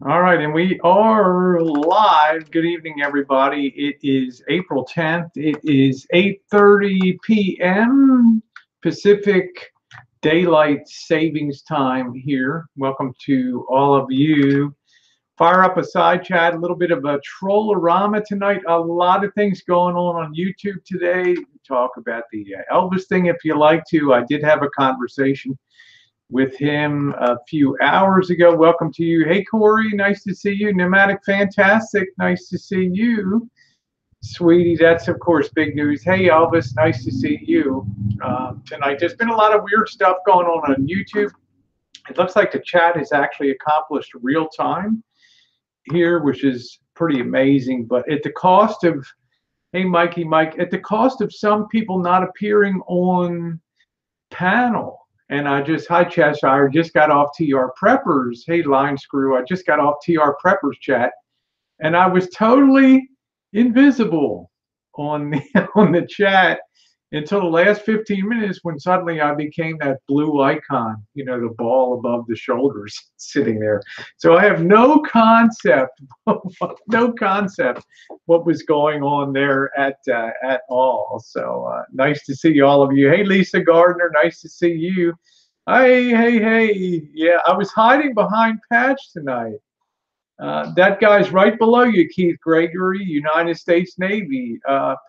All right, and we are live. Good evening, everybody. It is April 10th. It is 8:30 p.m. Pacific Daylight Savings Time here. Welcome to all of you. Fire up a side chat, a little bit of a Troll-a-Rama tonight. A lot of things going on YouTube today. Talk about the Elvis thing if you like to. I did have a conversation with him a few hours ago. Welcome to you. Hey, Corey, nice to see you. Pneumatic Fantastic, nice to see you. Sweetie, that's of course big news. Hey, Elvis, nice to see you tonight. There's been a lot of weird stuff going on YouTube. It looks like the chat is actually accomplished real time here, which is pretty amazing. But at the cost of, hey, Mikey, Mike, at the cost of some people not appearing on panel. And hi Cheshire, just got off TR Preppers. Hey, Line Screw, I just got off TR Preppers chat, and I was totally invisible on the on the chat until the last 15 minutes when suddenly I became that blue icon, the ball above the shoulders sitting there. So I have no concept, no concept what was going on there at all. So nice to see all of you. Hey, Lisa Gardner, nice to see you. Hey, hey, hey. Yeah, I was hiding behind Patch tonight. That guy's right below you, Keith Gregory, United States Navy.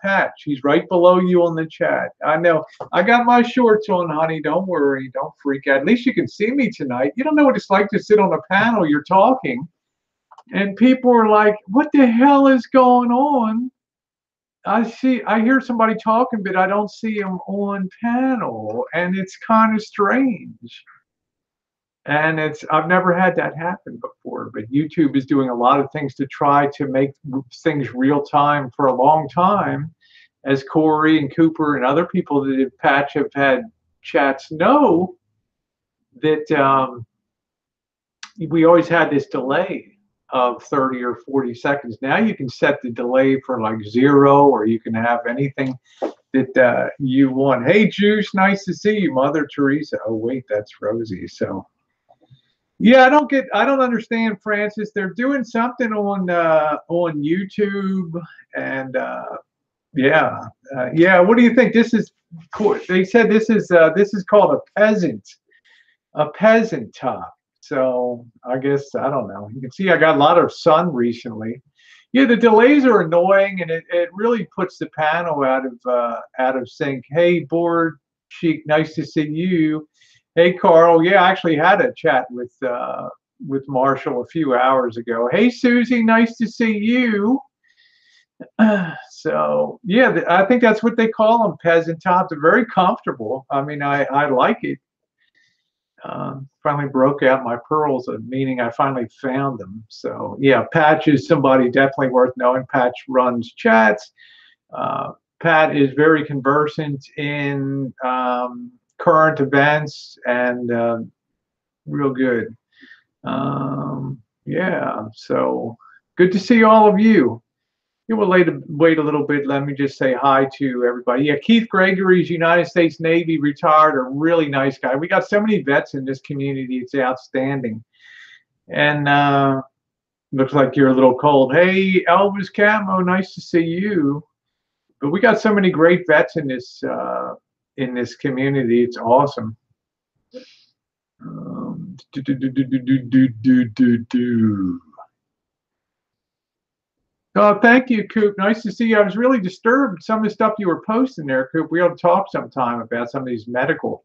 Patch, he's right below you on the chat. I know. I got my shorts on, honey. Don't worry. Don't freak out. At least you can see me tonight. You don't know what it's like to sit on a panel. You're talking, and people are like, "What the hell is going on?" I hear somebody talking, but I don't see them on panel, and it's kind of strange. And I've never had that happen before, but YouTube is doing a lot of things to try to make things real time for a long time, as Corey and Cooper and other people that have Patch have had chats know that we always had this delay of 30 or 40 seconds. Now you can set the delay for like 0, or you can have anything that you want. Hey, Juice, nice to see you. Mother Teresa. Oh, wait, that's Rosie. So yeah, I don't understand, Francis. They're doing something on YouTube, and yeah. What do you think? This is they said this is called a peasant top. So I guess I don't know. You can see I got a lot of sun recently. Yeah, the delays are annoying, and it really puts the panel out of sync. Hey, Board Chic, nice to see you. Hey, Carl. Yeah, I actually had a chat with Marshall a few hours ago. Hey, Susie. Nice to see you. So yeah, I think that's what they call them, peasant tops. They're very comfortable. I mean, I like it. Finally broke out my pearls, meaning I finally found them. So yeah, Patch is somebody definitely worth knowing. Patch runs chats. Pat is very conversant in current events and real good. Yeah, so good to see all of you. You will wait a little bit. Let me just say hi to everybody. Yeah, Keith Gregory's United States Navy, retired, a really nice guy. We got so many vets in this community. It's outstanding. And looks like you're a little cold. Hey, Elvis Camo, nice to see you. But we got so many great vets in this community. It's awesome. Do, do, do, do, do, do, do, do, do. Oh, thank you, Coop. Nice to see you. I was really disturbed some of the stuff you were posting there, Coop. We ought to talk sometime about some of these medical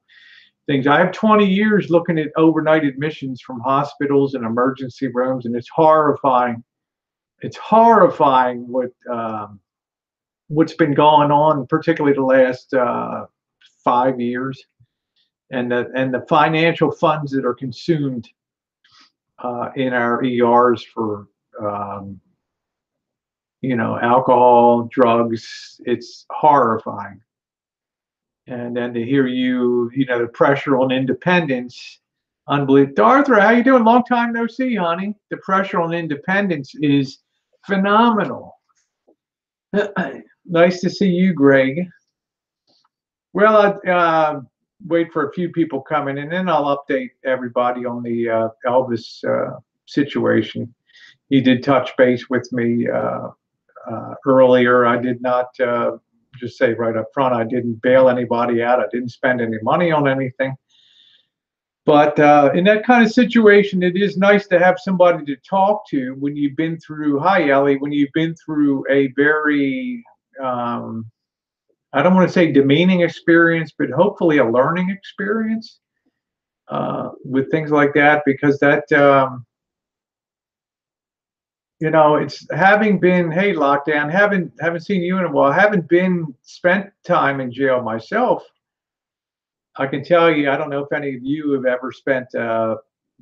things. I have 20 years looking at overnight admissions from hospitals and emergency rooms, and it's horrifying. It's horrifying what's been going on, particularly the last 5 years, and the financial funds that are consumed in our ERs for alcohol, drugs. It's horrifying. And then to hear the pressure on independence, unbelievable. Darthra, how you doing? Long time no see, honey. The pressure on independence is phenomenal. Nice to see you, Greg. Well, wait for a few people coming, and then I'll update everybody on the Elvis situation. He did touch base with me earlier. I did not just say right up front, I didn't bail anybody out. I didn't spend any money on anything. But in that kind of situation, it is nice to have somebody to talk to when you've been through, hi, Ellie, when you've been through a very, I don't want to say demeaning experience, but hopefully a learning experience with things like that, because that, you know, it's having been, hey, lockdown, haven't seen you in a while, haven't been spent time in jail myself. I can tell you, I don't know if any of you have ever spent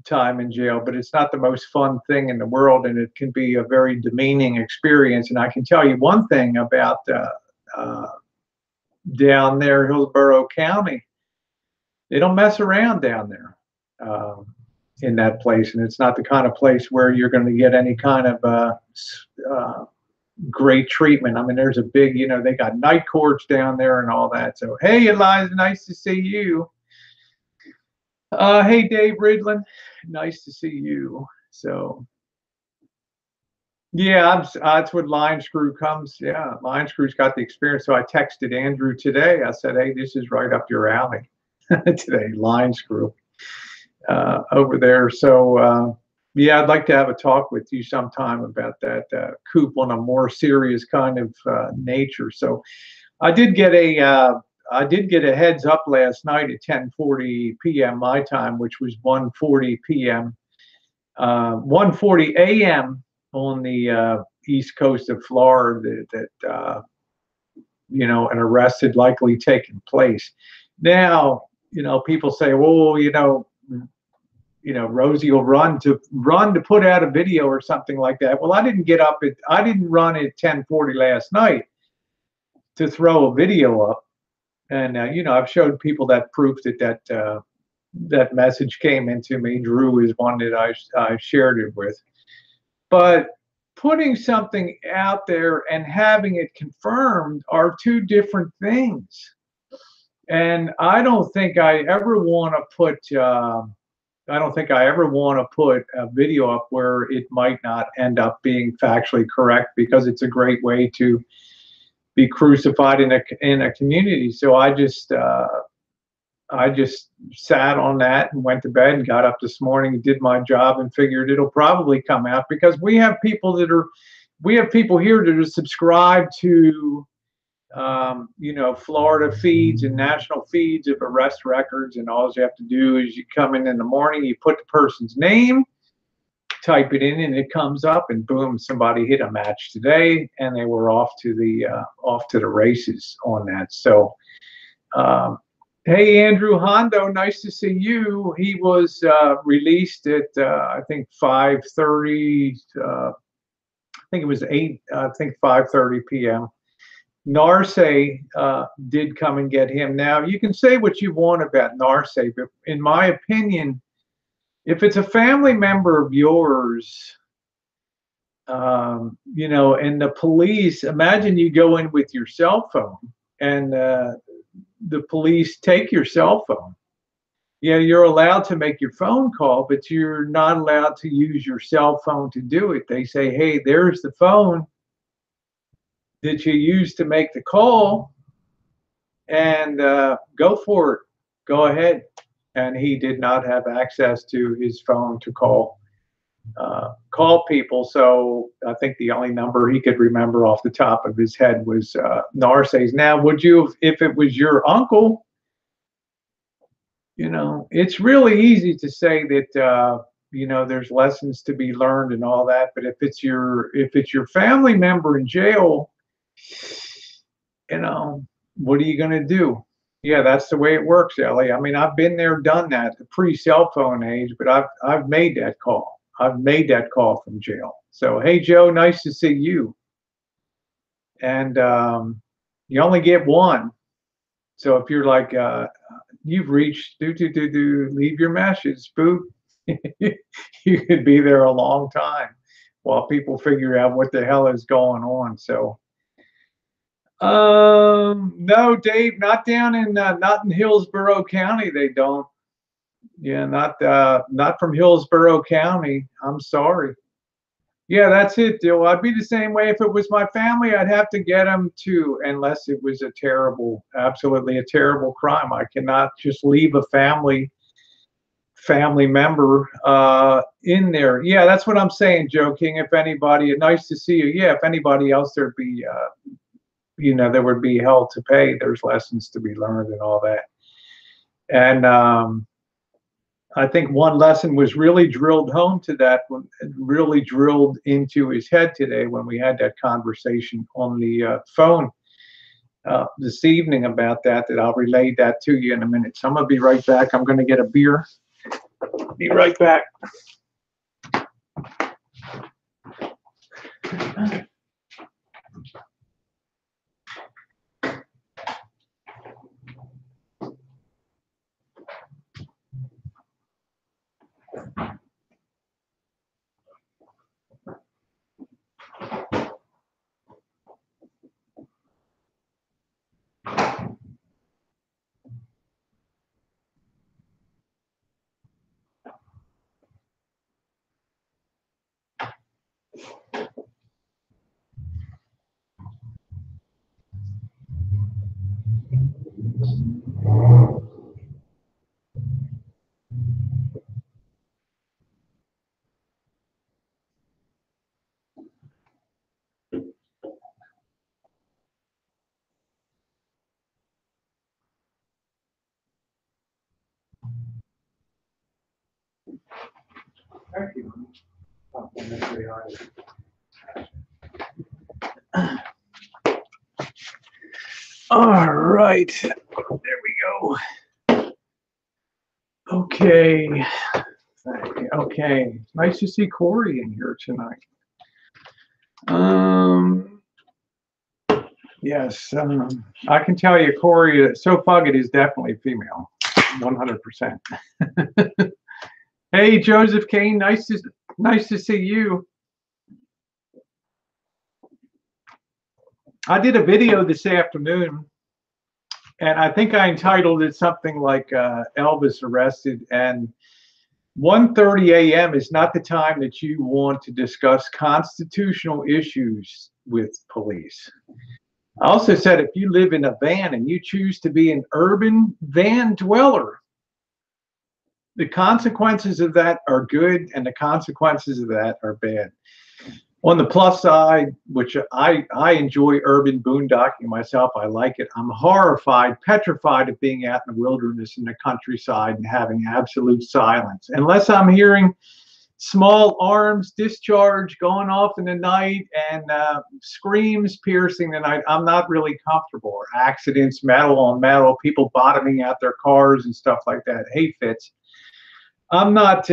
time in jail, but it's not the most fun thing in the world, and it can be a very demeaning experience. And I can tell you one thing about down there, Hillsborough County, they don't mess around down there in that place, and it's not the kind of place where you're going to get any kind of great treatment. I mean, there's a big, you know, they got night courts down there and all that. So, hey, Eliza, nice to see you. Hey, Dave Ridland, nice to see you. So, yeah, that's what Line Screw comes. Yeah, Line Screw's got the experience. So I texted Andrew today. I said, hey, this is right up your alley today, Line Screw over there. So, yeah, I'd like to have a talk with you sometime about that coup on a more serious kind of nature. So I did get a heads up last night at 10:40 p.m. my time, which was 1:40 p.m. 1:40 a.m. on the east coast of Florida that you know, an arrest had likely taken place. Now, you know, people say, well, you know, Rosie will run to put out a video or something like that. Well, I didn't run at 10:40 last night to throw a video up. And, you know, I've showed people that proof that message came into me. Drew is one that I shared it with. But putting something out there and having it confirmed are two different things. And I don't think I ever want to put a video up where it might not end up being factually correct, because it's a great way to be crucified in a community. So I just sat on that and went to bed and got up this morning and did my job and figured it'll probably come out, because we have people here that are subscribed to you know, Florida feeds and national feeds of arrest records, and all you have to do is you come in the morning, you put the person's name, type it in, and it comes up, and boom, somebody hit a match today, and they were off to the races on that. So, hey, Andrew Hondo, nice to see you. He was released at I think 5:30. I think it was 5:30 p.m. Narse did come and get him. Now, you can say what you want about Narse, but in my opinion, if it's a family member of yours, you know, and the police, imagine you go in with your cell phone and the police take your cell phone. Yeah, you're allowed to make your phone call, but you're not allowed to use your cell phone to do it. They say, hey, there's the phone that you use to make the call, and go for it, go ahead. And he did not have access to his phone to call people. So I think the only number he could remember off the top of his head was Narse's. Now, would you, if it was your uncle, you know, it's really easy to say that you know, there's lessons to be learned and all that, but if it's your family member in jail, you know, what are you going to do? Yeah, that's the way it works, Ellie. I mean, I've been there, done that, the pre-cell phone age, but I've made that call. I've made that call from jail. So, hey, Joe, nice to see you. And you only get one. So if you're like, you've reached, leave your message, spook. You could be there a long time while people figure out what the hell is going on. So, no, Dave, not in Hillsborough County. They don't. Yeah, not from Hillsborough County. I'm sorry. Yeah, that's it, Dill. I'd be the same way if it was my family. I'd have to get them too, unless it was a terrible, absolutely a terrible crime. I cannot just leave a family member in there. Yeah, that's what I'm saying, Joe King. If anybody, nice to see you. Yeah, if anybody else, there'd be, there would be hell to pay. There's lessons to be learned and all that. And I think one lesson was really drilled home to that one, really drilled into his head today when we had that conversation on the phone this evening about that. That I'll relay that to you in a minute. So I'm gonna be right back. I'm gonna get a beer. Be right back. Thank you. All right, there we go. Okay, okay. Nice to see Corey in here tonight. Yes, I can tell you, Corey. So Puggett is definitely female, 100%. Hey, Joseph Kane, nice to see you. I did a video this afternoon, and I think I entitled it something like Elvis arrested. And 1:30 a.m. is not the time that you want to discuss constitutional issues with police. I also said if you live in a van and you choose to be an urban van dweller, the consequences of that are good and the consequences of that are bad. On the plus side, which I enjoy urban boondocking myself, I like it. I'm horrified, petrified of being out in the wilderness in the countryside and having absolute silence. Unless I'm hearing small arms discharge going off in the night and screams piercing the night, I'm not really comfortable. Or accidents, metal on metal, people bottoming out their cars and stuff like that. Hay fits. I'm not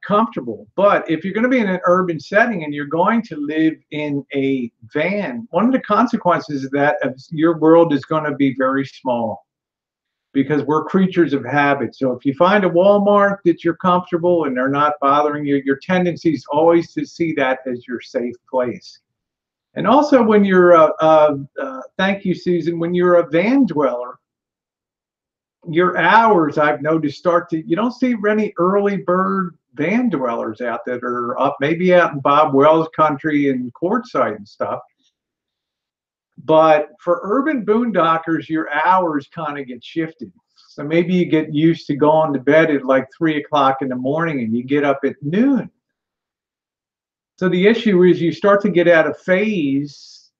comfortable. But if you're going to be in an urban setting and you're going to live in a van, one of the consequences of that is your world is going to be very small because we're creatures of habit. So if you find a Walmart that you're comfortable and they're not bothering you, your tendency is always to see that as your safe place. And also when you're thank you, Susan, when you're a van dweller, your hours, I've noticed, you don't see any early bird van dwellers out that are up, maybe out in Bob Wells country and Quartzsite and stuff. But for urban boondockers, your hours kind of get shifted. So maybe you get used to going to bed at like 3 o'clock in the morning and you get up at noon. So the issue is you start to get out of phase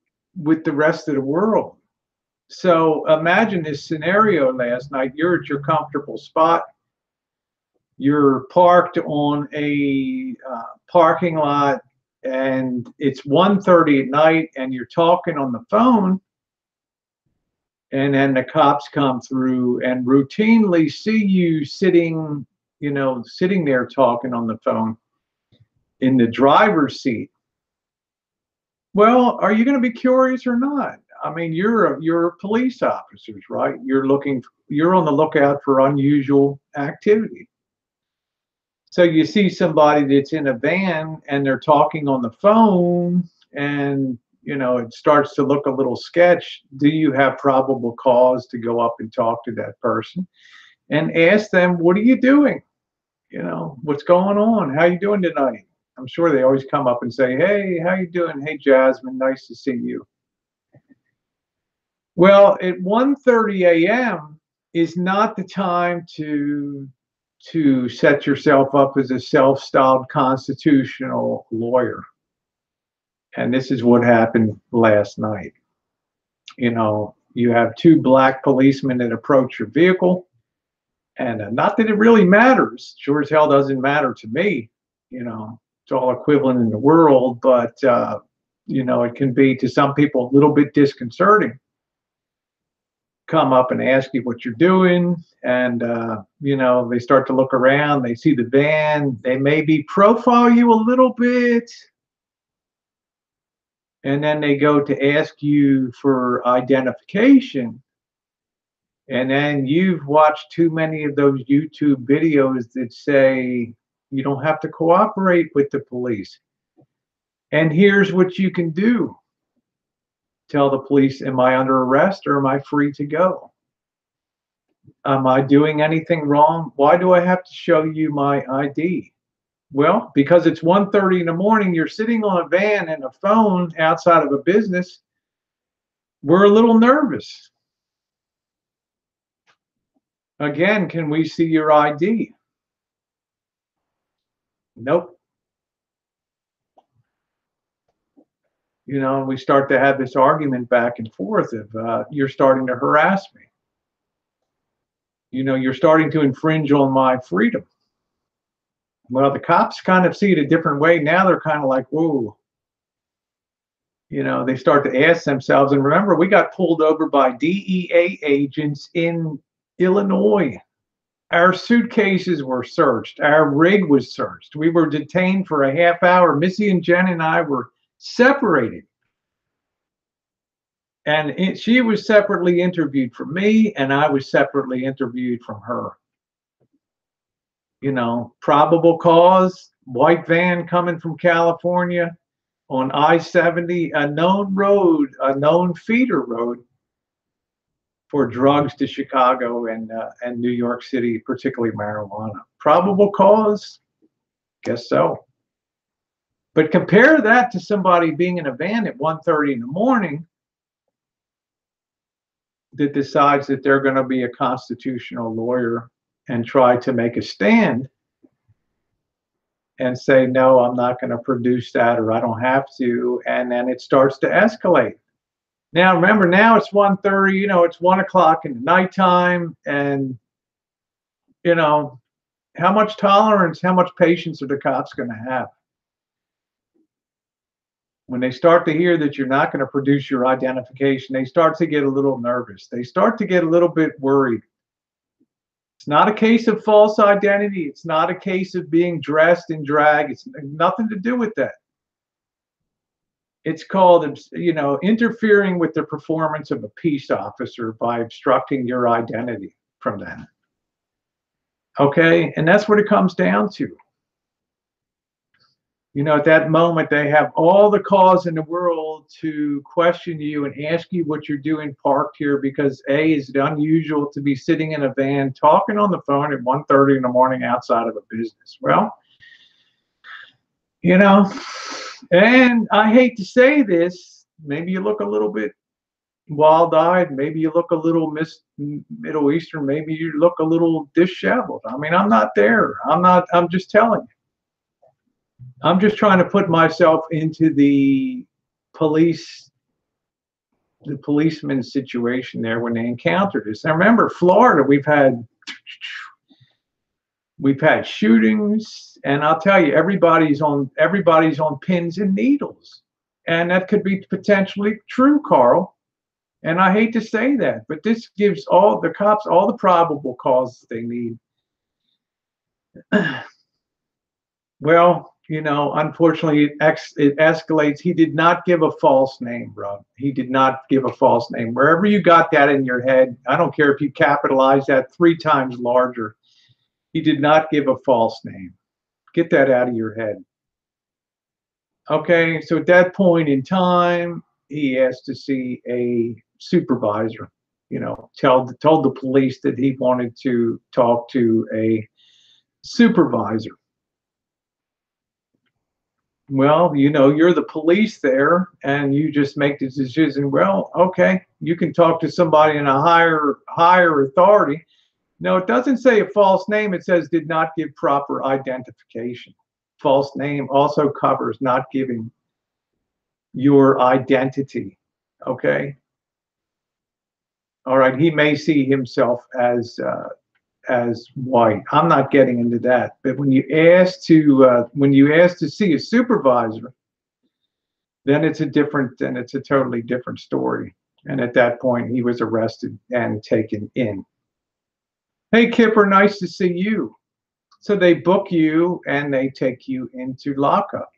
with the rest of the world. So imagine this scenario last night. You're at your comfortable spot. You're parked on a parking lot and it's 1:30 at night and you're talking on the phone. And then the cops come through and routinely see you sitting there talking on the phone in the driver's seat. Well, are you going to be curious or not? I mean, you're police officers, right? You're on the lookout for unusual activity. So you see somebody that's in a van and they're talking on the phone and it starts to look a little sketch. Do you have probable cause to go up and talk to that person and ask them, what are you doing? You know, what's going on? How you doing tonight? I'm sure they always come up and say, hey, how you doing? Hey, Jasmine, nice to see you. Well, at 1:30 a.m. is not the time to set yourself up as a self-styled constitutional lawyer. And this is what happened last night. You know, you have two black policemen that approach your vehicle, and not that it really matters. Sure as hell doesn't matter to me. You know, it's all equivalent in the world, but you know, it can be to some people a little bit disconcerting. Come up and ask you what you're doing, and you know, they start to look around, they see the van, they maybe profile you a little bit, and then they go to ask you for identification. And then you've watched too many of those YouTube videos that say you don't have to cooperate with the police. And here's what you can do. Tell the police, am I under arrest or am I free to go? Am I doing anything wrong? Why do I have to show you my ID? Well, because it's 1:30 in the morning, you're sitting on a van and a phone outside of a business. We're a little nervous. Again, can we see your ID? Nope. You know, we start to have this argument back and forth of you're starting to harass me. You know, you're starting to infringe on my freedom. Well, the cops kind of see it a different way. Now they're kind of like, whoa. You know, they start to ask themselves, and remember, we got pulled over by DEA agents in Illinois. Our suitcases were searched. Our rig was searched. We were detained for a half hour. Missy and Jen and I were separated. And she was separately interviewed from me, and I was separately interviewed from her. You know, probable cause, white van coming from California on I-70, a known road, a known feeder road for drugs to Chicago and New York City, particularly marijuana. Probable cause? Guess so. But compare that to somebody being in a van at 1:30 in the morning that decides that they're going to be a constitutional lawyer and try to make a stand and say, no, I'm not going to produce that, or I don't have to. And then it starts to escalate. Now, remember, now it's 1:30, you know, it's 1 o'clock in the nighttime. And, you know, how much tolerance, how much patience are the cops going to have? When they start to hear that you're not going to produce your identification, they start to get a little nervous. They start to get a little bit worried. It's not a case of false identity. It's not a case of being dressed in drag. It's nothing to do with that. It's called, you know, interfering with the performance of a peace officer by obstructing your identity from them. Okay? And that's what it comes down to. You know, at that moment, they have all the cause in the world to question you and ask you what you're doing parked here, because A, is it unusual to be sitting in a van talking on the phone at 1:30 in the morning outside of a business? Well, you know, and I hate to say this, maybe you look a little bit wild-eyed, maybe you look a little Middle Eastern, maybe you look a little disheveled. I mean, I'm not there. I'm just telling you. I'm just trying to put myself into the policeman's situation there when they encountered this. Now remember, Florida, we've had shootings, and I'll tell you, everybody's on pins and needles, and that could be potentially true, Carl. And I hate to say that, but this gives all the cops all the probable cause they need. Well, you know, unfortunately, it escalates. He did not give a false name, bro. He did not give a false name. Wherever you got that in your head, I don't care if you capitalize that 3 times larger. He did not give a false name. Get that out of your head. Okay, so at that point in time, he asked to see a supervisor. You know, told the police that he wanted to talk to a supervisor. Well, you know, you're the police there, and you just make the decision. Well, okay, you can talk to somebody in a higher authority. No, it doesn't say a false name. It says did not give proper identification. False name also covers not giving your identity. Okay. All right. He may see himself as white. I'm not getting into that. But when you ask to see a supervisor, then it's a totally different story. And at that point, he was arrested and taken in. Hey, Kipper, nice to see you. So they book you and they take you into lockup.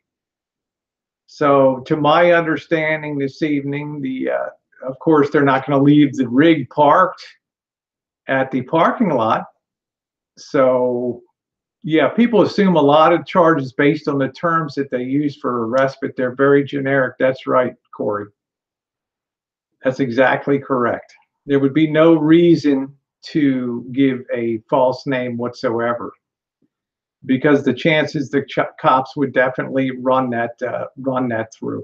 So, to my understanding this evening, of course, they're not going to leave the rig parked at the parking lot. So, yeah, people assume a lot of charges based on the terms that they use for arrest, but they're very generic. That's right, Corey. That's exactly correct. There would be no reason to give a false name whatsoever, because the chances the cops would definitely run that through.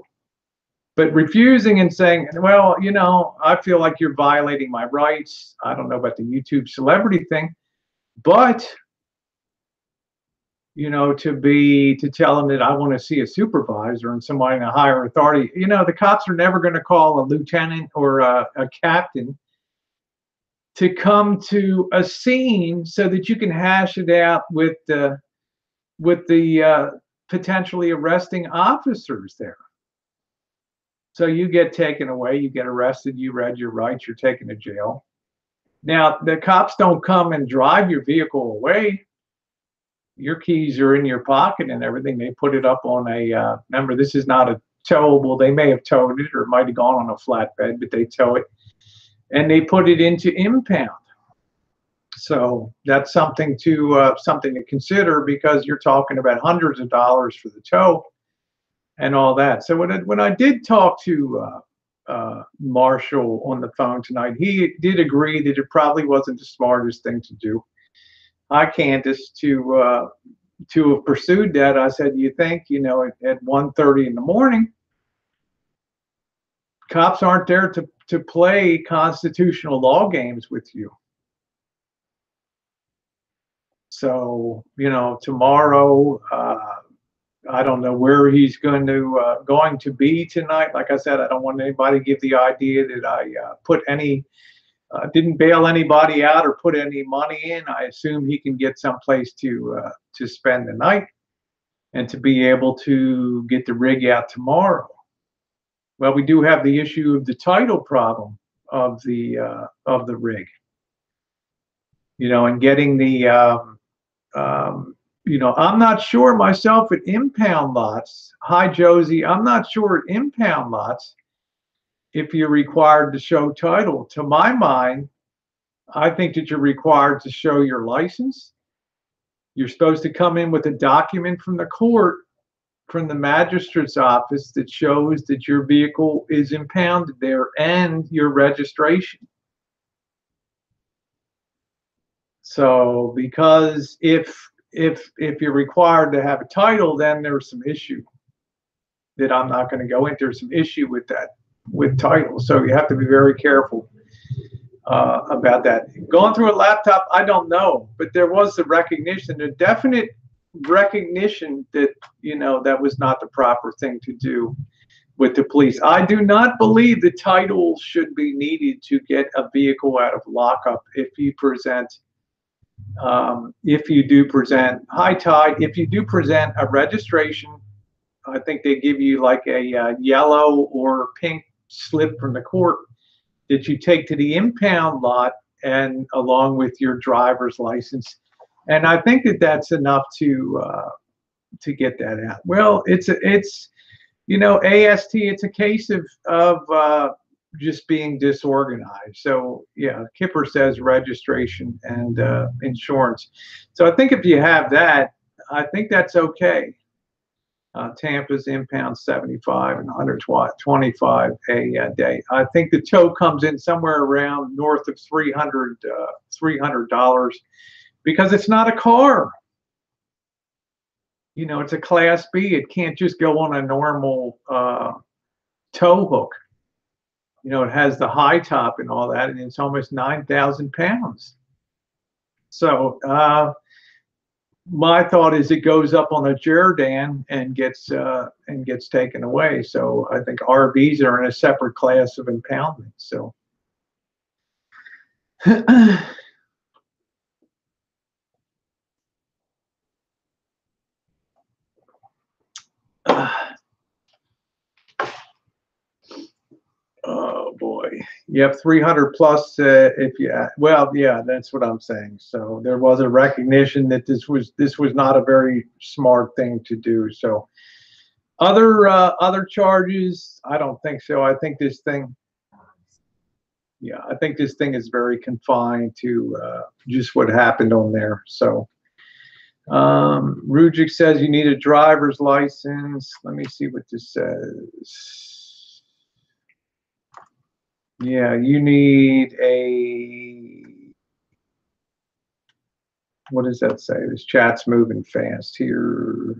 But refusing and saying, well, you know, I feel like you're violating my rights. I don't know about the YouTube celebrity thing, but you know, to tell them that I want to see a supervisor and somebody in a higher authority, you know, the cops are never going to call a lieutenant or a captain to come to a scene so that you can hash it out with the potentially arresting officers there. So you get taken away, you get arrested, you read your rights, you're taken to jail. Now, the cops don't come and drive your vehicle away. Your keys are in your pocket and everything. They put it up on remember, this is not a towable. They may have towed it or it might have gone on a flatbed, but they tow it. And they put it into impound. So that's something to consider, because you're talking about hundreds of dollars for the tow and all that. So when I did talk to Marshall on the phone tonight, he did agree that it probably wasn't the smartest thing to do. Hi, Candace, to have pursued that. I said, you think, you know, at 1:30 in the morning, cops aren't there to play constitutional law games with you. So, you know, tomorrow, I don't know where he's going to be tonight. Like I said, I don't want anybody to give the idea that I didn't bail anybody out or put any money in. I assume he can get someplace to spend the night and to be able to get the rig out tomorrow. Well, we do have the issue of the title problem of the rig, you know, and getting the you know, I'm not sure myself at impound lots. Hi, Josie. I'm not sure at impound lots if you're required to show title. To my mind, I think that you're required to show your license. You're supposed to come in with a document from the court, from the magistrate's office, that shows that your vehicle is impounded there, and your registration. So, because if you're required to have a title, then there's some issue that I'm not going to go into. There's some issue with that, with title. So you have to be very careful about that. Going through a laptop, I don't know, but there was the recognition, a definite recognition that, you know, that was not the proper thing to do with the police. I do not believe the title should be needed to get a vehicle out of lockup if you present high tide, if you do present a registration. I think they give you like a yellow or pink slip from the court that you take to the impound lot, and along with your driver's license. And I think that that's enough to get that out. Well, it's you know, AST, it's a case of just being disorganized. So yeah, Kipper says registration and insurance. So I think if you have that, I think that's okay. Tampa's impound 75 and 125 a day. I think the tow comes in somewhere around north of $300, because it's not a car. You know, it's a Class B. It can't just go on a normal tow hook. You know, it has the high top and all that, and it's almost 9,000 pounds. So my thought is it goes up on a Jerdan and gets taken away. So I think RVs are in a separate class of impoundment. So oh boy, you have 300 plus. If you well, yeah, that's what I'm saying. So there was a recognition that this was not a very smart thing to do. So other charges, I don't think so. I think this thing, yeah, I think this thing is very confined to just what happened on there. So Rujic says you need a driver's license. Let me see what this says. Yeah, you need a, what does that say? This chat's moving fast here.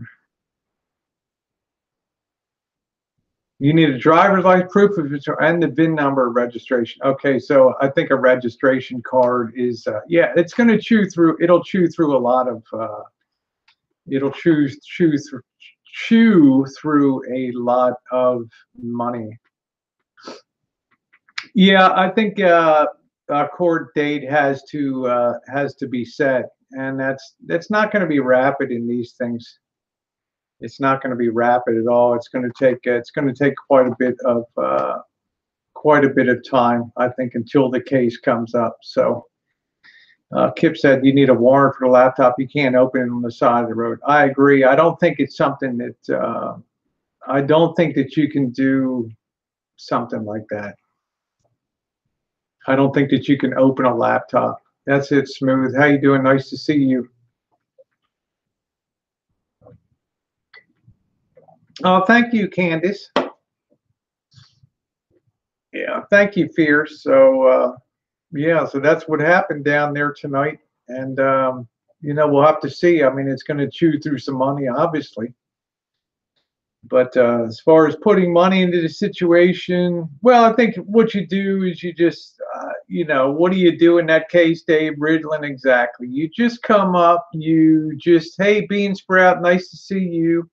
You need a driver's license, proof of it, and the VIN number of registration. Okay, so I think a registration card is, yeah, it's going to chew through. It'll chew through a lot of. It'll chew through a lot of money. Yeah, I think a court date has to be set, and that's not going to be rapid in these things. It's not going to be rapid at all. It's going to take quite a bit of time, I think, until the case comes up. So Kip said you need a warrant for the laptop. You can't open it on the side of the road. I agree. I don't think it's something that I don't think that you can do something like that. I don't think that you can open a laptop. That's it, Smooth. How you doing? Nice to see you. Oh, thank you, Candace. Yeah, thank you, Fierce. So, yeah, so that's what happened down there tonight. And, you know, we'll have to see. I mean, it's going to chew through some money, obviously. But as far as putting money into the situation, well, I think what you do is you just, you know, what do you do in that case, Dave Ridlin? Exactly. You just come up, you just, hey, Bean Sprout, nice to see you.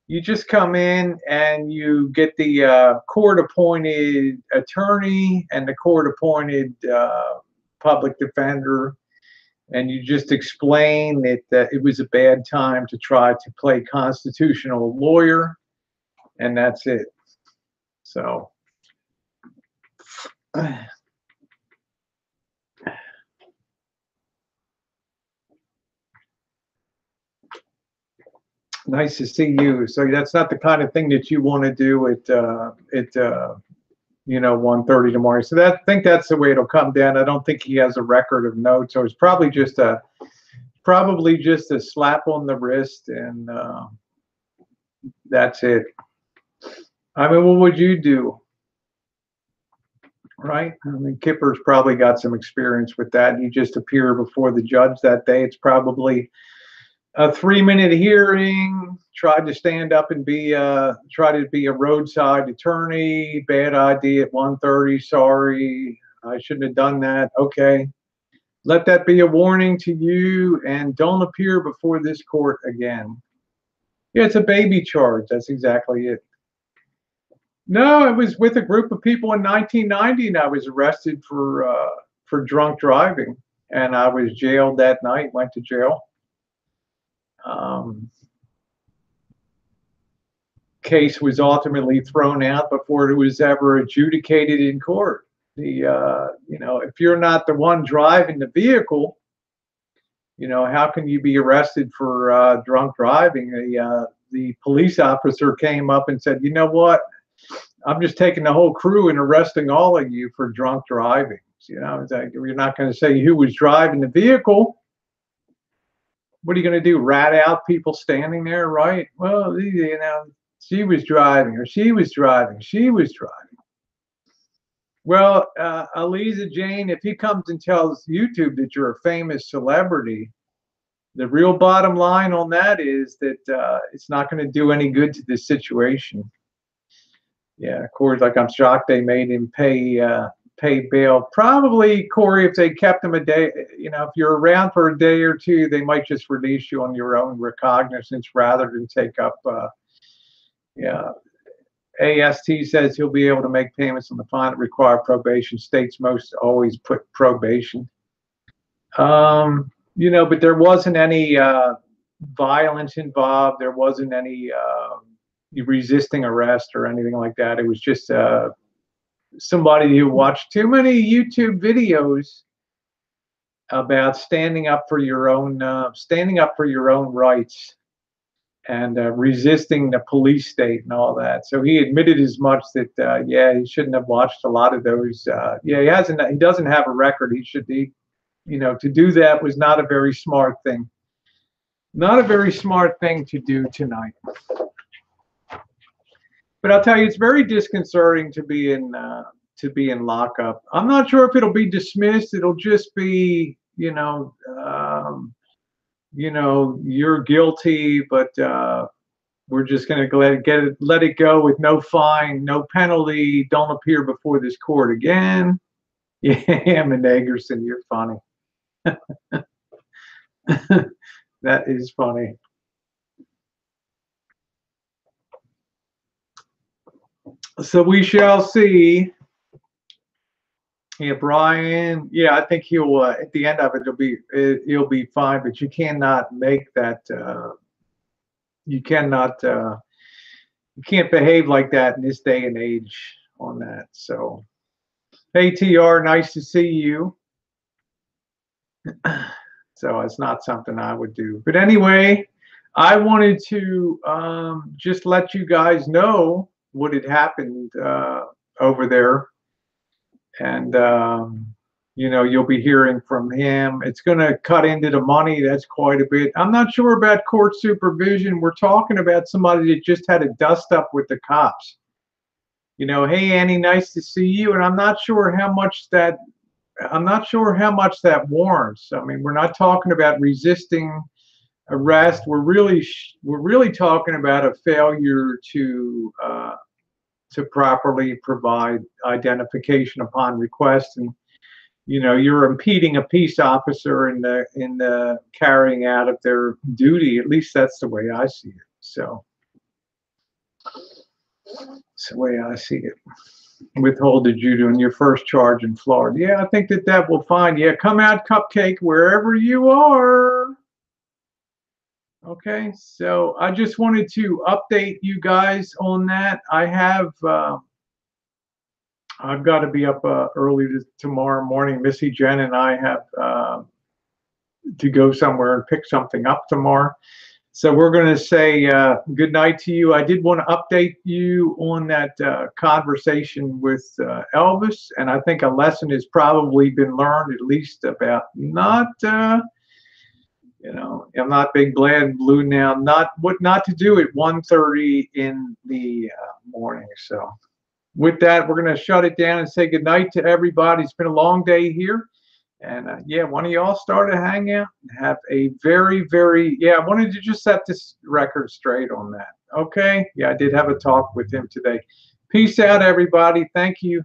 You just come in and you get the court-appointed attorney and the court-appointed public defender, and you just explain that it was a bad time to try to play constitutional lawyer, and that's it. So nice to see you. So that's not the kind of thing that you want to do at you know, 1:30 tomorrow. So I think that's the way it'll come down. I don't think he has a record of notes, so it's probably just a slap on the wrist, and that's it. I mean, what would you do? Right? I mean, Kipper's probably got some experience with that. You just appear before the judge that day. It's probably a 3-minute hearing. Tried to stand up and try to be a roadside attorney. Bad idea at 1:30. Sorry, I shouldn't have done that. Okay. Let that be a warning to you, and don't appear before this court again. Yeah, it's a baby charge. That's exactly it. No, it was with a group of people in 1990, and I was arrested for drunk driving, and I was jailed that night. Went to jail. Case was ultimately thrown out before it was ever adjudicated in court. You know, if you're not the one driving the vehicle, you know, how can you be arrested for drunk driving? The police officer came up and said, you know what? I'm just taking the whole crew and arresting all of you for drunk driving. You know, it's like, you're not going to say who was driving the vehicle. What are you going to do? Rat out people standing there, right? Well, you know, she was driving, or she was driving, she was driving. Well, Aliza Jane, if he comes and tells YouTube that you're a famous celebrity, The real bottom line on that is that it's not going to do any good to this situation. Yeah, Corey's like, I'm shocked they made him pay bail. Probably, Corey, if they kept him a day, if you're around for a day or two, they might just release you on your own recognizance rather than take up. Yeah, AST says he'll be able to make payments on the fine that require probation. States most always put probation. But there wasn't any violence involved. There wasn't any resisting arrest or anything like that. It was just somebody who watched too many YouTube videos about standing up for your own rights and resisting the police state and all that. So he admitted as much that he shouldn't have watched a lot of those. He doesn't have a record. To do that was not a very smart thing. Not a very smart thing to do tonight. But I'll tell you, it's very disconcerting to be in lockup. I'm not sure if it'll be dismissed. It'll just be, you're guilty, but we're just going to let it go with no fine, no penalty. Don't appear before this court again. Yeah, Menegerson, you're funny. That is funny. So we shall see. Yeah, Brian. Yeah, I think he'll at the end of it, he'll be fine. But you cannot make that. You can't behave like that in this day and age on that. So, hey TR, nice to see you. So it's not something I would do. But anyway, I wanted to just let you guys know what had happened over there. And, you'll be hearing from him. It's going to cut into the money. That's quite a bit. I'm not sure about court supervision. We're talking about somebody that just had a dust up with the cops. Hey, Annie, nice to see you. And I'm not sure how much that warrants. I mean, we're not talking about resisting arrest. We're really talking about a failure to properly provide identification upon request, and you're impeding a peace officer in the carrying out of their duty. At least that's the way I see it. So it's the way I see it. Withholded you doing your first charge in Florida. Yeah, I think that will find. Yeah, come out, Cupcake, wherever you are. Okay, so I just wanted to update you guys on that. I've got to be up early tomorrow morning. Missy, Jen, and I have to go somewhere and pick something up tomorrow. So we're going to say good night to you. I did want to update you on that conversation with Elvis, and I think a lesson has probably been learned, at least about not, I'm not big, glad, and blue now. What not to do at 1:30 in the morning. So with that, we're going to shut it down and say good night to everybody. It's been a long day here. And one of y'all start a hangout and have a very, very, I wanted to just set this record straight on that. Okay. Yeah, I did have a talk with him today. Peace out, everybody. Thank you.